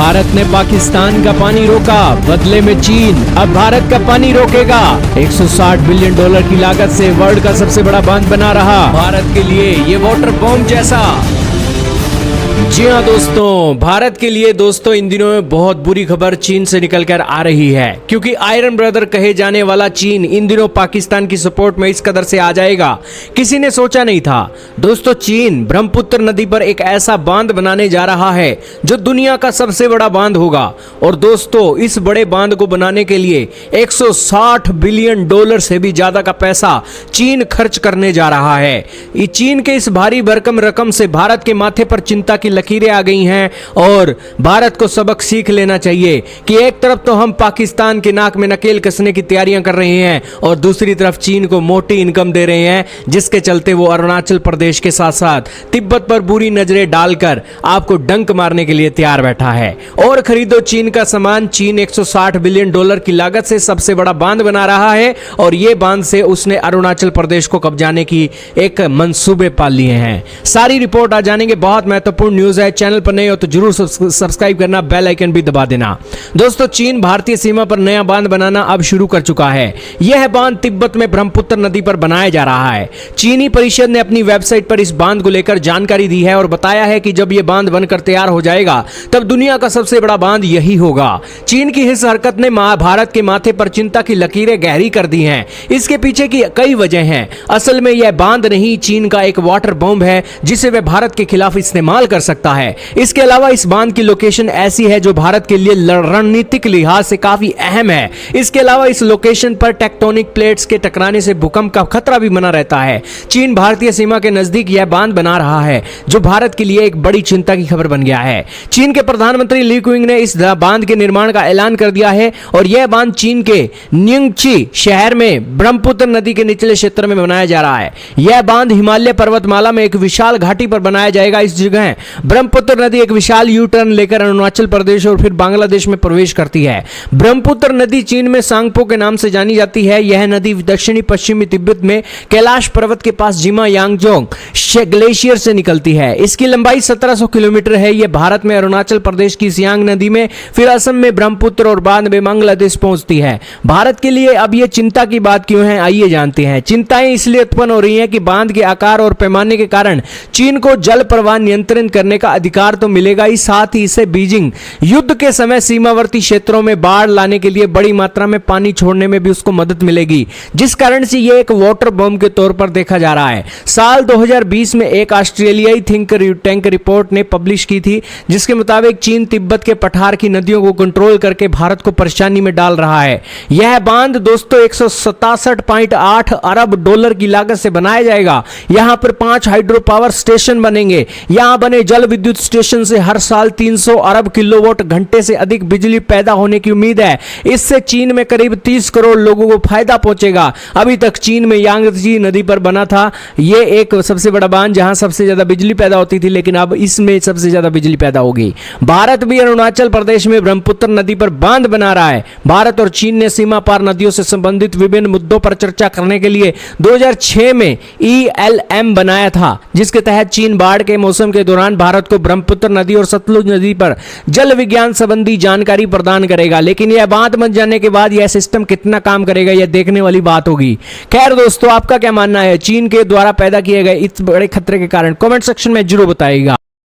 भारत ने पाकिस्तान का पानी रोका, बदले में चीन अब भारत का पानी रोकेगा। 160 बिलियन डॉलर की लागत से वर्ल्ड का सबसे बड़ा बांध बना रहा भारत के लिए ये वाटर बॉम्ब जैसा। जी हाँ दोस्तों, भारत के लिए दोस्तों इन दिनों में बहुत बुरी खबर चीन से निकलकर आ रही है, क्योंकि आयरन ब्रदर कहे जाने वाला चीन इन दिनों पाकिस्तान की सपोर्ट में इस कदर से आ जाएगा, किसी ने सोचा नहीं था। दोस्तों चीन ब्रह्मपुत्र नदी पर एक ऐसा बांध बनाने जा रहा है जो दुनिया का सबसे बड़ा बांध होगा। और दोस्तों इस बड़े बांध को बनाने के लिए 160 बिलियन डॉलर से भी ज्यादा का पैसा चीन खर्च करने जा रहा है। चीन के इस भारी भरकम रकम से भारत के माथे पर चिंता की लकीरें आ गई हैं और भारत को सबक सीख लेना चाहिए कि एक तरफ तो हम पाकिस्तान के नाक में नकेल कसने की तैयारियां कर रहे हैं और दूसरी तरफ चीन को मोटी इनकम दे रहे हैं, जिसके चलते वो अरुणाचल प्रदेश के साथ साथ तिब्बत पर बुरी नजरें डालकर आपको डंक मारने के लिए तैयार बैठा है। और खरीदो चीन का सामान। चीन 160 बिलियन डॉलर की लागत से सबसे बड़ा बांध बना रहा है और यह बांध से उसने अरुणाचल प्रदेश को कब्जाने की एक मंसूबे पाल लिए हैं। सारी रिपोर्ट आ जानेंगे, बहुत महत्वपूर्ण न्यूज है। चैनल पर नए हो तो जरूर सब्सक्राइब करना, बेल आइकन भी दबा देना। दोस्तों चीन भारतीय सीमा पर नया बांध बनाना अब शुरू कर चुका है। यह बांध तिब्बत में ब्रह्मपुत्र नदी पर बनाया जा रहा है। चीनी परिषद ने अपनी वेबसाइट पर इस बांध को लेकर जानकारी दी है और बताया है कि जब यह बांध बनकर तैयार हो जाएगा तब दुनिया का सबसे बड़ा बांध यही होगा। चीन की इस हरकत ने भारत के माथे पर चिंता की लकीरें गहरी कर दी हैं। इसके पीछे की कई वजह हैं। असल में यह बांध नहीं, चीन का एक वाटर बॉम्ब है जिसे वह भारत के खिलाफ इस्तेमाल कर सकता है। इसके अलावा इस बांध की लोकेशन ऐसी है जो भारत के लिए रणनीतिक लिहाज से काफी अहम है। इसके अलावा इस लोकेशन पर टेक्टोनिक प्लेट्स के टकराने से भूकंप का खतरा भी बना रहता है। चीन भारतीय सीमा के नजदीक यह बांध बना रहा है जो भारत के लिए एक बड़ी चिंता की खबर बन गया है। चीन के प्रधानमंत्री ली क्विंग ने इस बांध के निर्माण का ऐलान कर दिया है और यह बांध चीन के न्यिंगची शहर में ब्रह्मपुत्र नदी के निचले क्षेत्र में बनाया जा रहा है। यह बांध हिमालय पर्वतमाला में एक विशाल घाटी पर बनाया जाएगा। इस जगह ब्रह्मपुत्र नदी एक विशाल यू टर्न लेकर अरुणाचल प्रदेश और फिर बांग्लादेश में प्रवेश करती है। ब्रह्मपुत्र नदी चीन में सांगपो के नाम से जानी जाती है। यह नदी दक्षिणी पश्चिमी तिब्बत में कैलाश पर्वत के पास जिमा यांगजोंग ग्लेशियर से निकलती है। इसकी लंबाई 1700 किलोमीटर है। यह भारत में अरुणाचल प्रदेश की सियांग नदी में, फिर असम में ब्रह्मपुत्र और बाद में बांग्लादेश पहुंचती है। भारत के लिए अब यह चिंता की बात क्यों है, आइए जानते हैं। चिंताएं इसलिए उत्पन्न हो रही हैं कि बांध के आकार और पैमाने के कारण चीन को जल प्रवाह नियंत्रण करने का अधिकार तो मिलेगा ही, साथ ही इसे बीजिंग युद्ध के समय सीमावर्ती क्षेत्रों में बाढ़ लाने के लिए बड़ी मात्रा में पानी छोड़ने में भी उसको मदद मिलेगी, जिस कारण से यह एक वाटर बॉम्ब के तौर पर देखा जा रहा है। साल 2020 में एक ऑस्ट्रेलियाई थिंक टैंक रिपोर्ट ने पब्लिश की थी, जिसके मुताबिक चीन तिब्बत के पठार की नदियों को कंट्रोल करके भारत को परेशानी में डाल रहा है। यह बांध दोस्तों 167.8 अरब डॉलर की लागत से बनाया जाएगा। यहां पर 5 हाइड्रो पावर स्टेशन बनेंगे। यहां बने जल विद्युत स्टेशन से हर साल 300 अरब किलोवाट घंटे से अधिक बिजली पैदा होने की उम्मीद है। इससे चीन में करीब 30 करोड़ लोगों को फायदा पहुंचेगा। अभी तक चीन में यांगत्से नदी पर बना था यह एक सबसे बड़ा बांध जहां सबसे ज्यादा बिजली पैदा होती थी, लेकिन अब इसमें सबसे ज्यादा बिजली पैदा होगी। भारत भी अरुणाचल प्रदेश में ब्रह्मपुत्र नदी पर बांध बना रहा है। भारत और चीन ने सीमा पार नदियों से संबंधित विभिन्न मुद्दों पर चर्चा करने के लिए 2006 में ELM बनाया था, जिसके तहत चीन बाढ़ के मौसम के दौरान भारत को ब्रह्मपुत्र नदी और सतलुज नदी पर जल विज्ञान संबंधी जानकारी प्रदान करेगा। लेकिन यह बांध बन जाने के बाद यह सिस्टम कितना काम करेगा, यह देखने वाली बात होगी। खैर दोस्तों, आपका क्या मानना है चीन के द्वारा पैदा किए गए इस बड़े खतरे के कारण? कमेंट सेक्शन में जरूर बताइएगा।